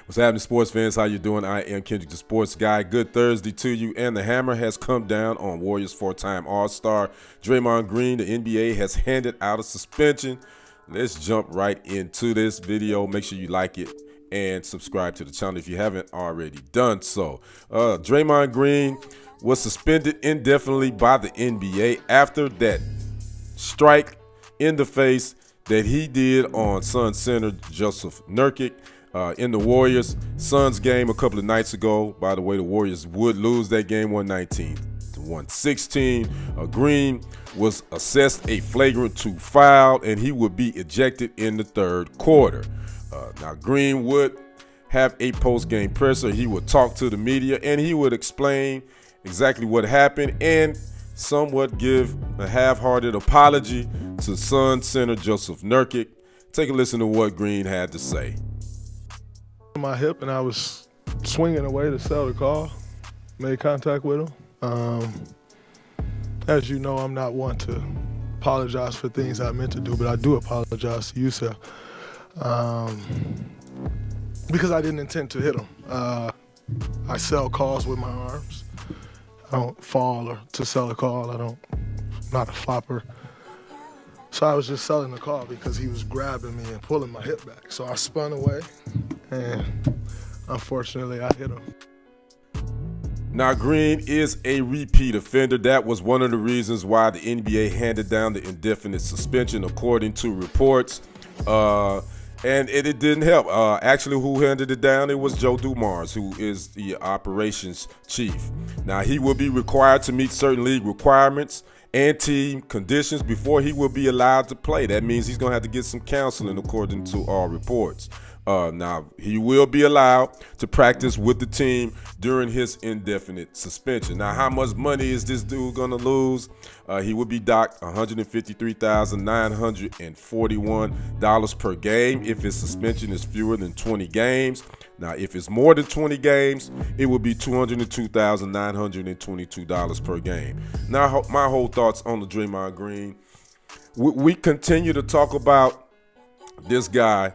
What's happening, sports fans? How you doing? I am Kendrick, the sports guy. Good Thursday to you. And the hammer has come down on Warriors four-time All-Star Draymond Green. The NBA has handed out a suspension. Let's jump right into this video. Make sure you like it and subscribe to the channel if you haven't already done so. Draymond Green was suspended indefinitely by the NBA after that strike in the face that he did on Suns center Joseph Nurkic in the Warriors Suns game a couple of nights ago. By the way, the Warriors would lose that game 119 to 116. Green was assessed a flagrant 2 foul, and he would be ejected in the third quarter. Now, Green would have a post-game presser. He would talk to the media, and he would explain exactly what happened and somewhat give a half-hearted apology to Suns center Joseph Nurkic. Take a listen to what Green had to say. My hip, and I was swinging away to sell the call. Made contact with him. As you know, I'm not one to apologize for things I meant to do, but I do apologize to you, sir, because I didn't intend to hit him. I sell calls with my arms. I don't fall or to sell a call. I'm not a flopper. So I was just selling the call because he was grabbing me and pulling my hip back. So I spun away, and unfortunately I hit him. Now, Green is a repeat offender. That was one of the reasons why the NBA handed down the indefinite suspension, according to reports. And it didn't help. Actually, who handed it down? It was Joe Dumars, who is the operations chief. Now, he will be required to meet certain league requirements and team conditions before he will be allowed to play. That means he's going to have to get some counseling, according to all reports. Now, he will be allowed to practice with the team during his indefinite suspension. Now, how much money is this dude going to lose? He will be docked $153,941 per game if his suspension is fewer than 20 games. Now, if it's more than 20 games, it will be $202,922 per game. Now, my whole thoughts on the Draymond Green. We continue to talk about this guy,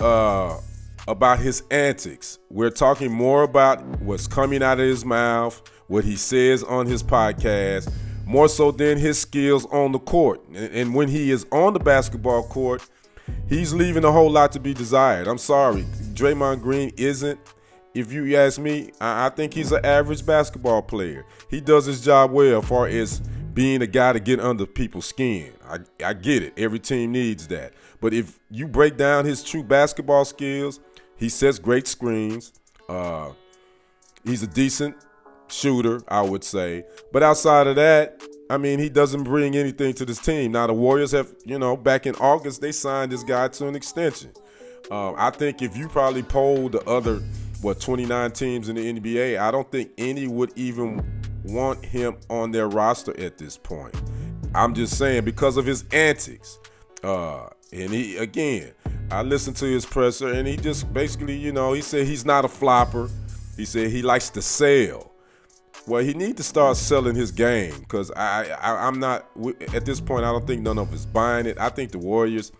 about his antics. We're talking more about what's coming out of his mouth, what he says on his podcast, more so than his skills on the court. And when he is on the basketball court, he's leaving a whole lot to be desired. I'm sorry, Draymond Green isn't. If you ask me, I think he's an average basketball player. He does his job well as far as being a guy to get under people's skin. I get it. Every team needs that. But if you break down his true basketball skills, he sets great screens. He's a decent shooter, I would say. But outside of that, I mean, he doesn't bring anything to this team. Now, the Warriors have, back in August, they signed this guy to an extension. I think if you probably polled the other, 29 teams in the NBA, I don't think any would even want him on their roster at this point. I'm just saying, because of his antics. And he, again, I listened to his presser, and he just basically, he said he's not a flopper. He said he likes to sell. Well, he needs to start selling his game, because I'm not, at this point, I don't think none of us buying it. I think the Warriors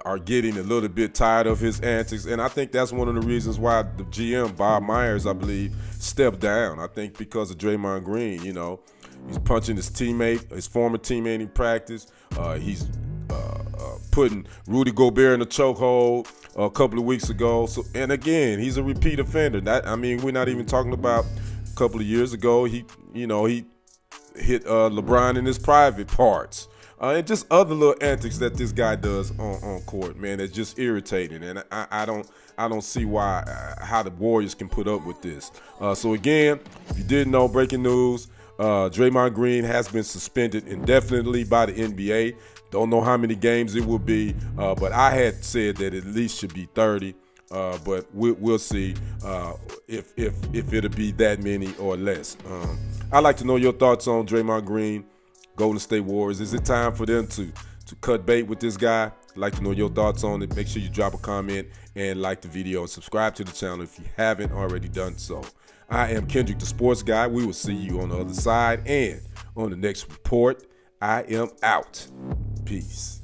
are getting a little bit tired of his antics, and I think that's one of the reasons why the GM, Bob Myers, I believe, stepped down. I think because of Draymond Green, he's punching his teammate, his former teammate in practice. He's putting Rudy Gobert in a chokehold a couple of weeks ago. So, and again, he's a repeat offender. We're not even talking about a couple of years ago. He hit LeBron in his private parts. And just other little antics that this guy does on court, man, that's just irritating. And I don't see how the Warriors can put up with this. So again, if you didn't know, breaking news, Draymond Green has been suspended indefinitely by the NBA. Don't know how many games it will be, but I had said that at least should be 30. But we'll see if it'll be that many or less. I'd like to know your thoughts on Draymond Green, Golden State Warriors. Is it time for them to cut bait with this guy? I'd like to know your thoughts on it. Make sure you drop a comment and like the video and subscribe to the channel if you haven't already done so. I am Kendrick, the sports guy. We will see you on the other side and on the next report. I am out. Peace.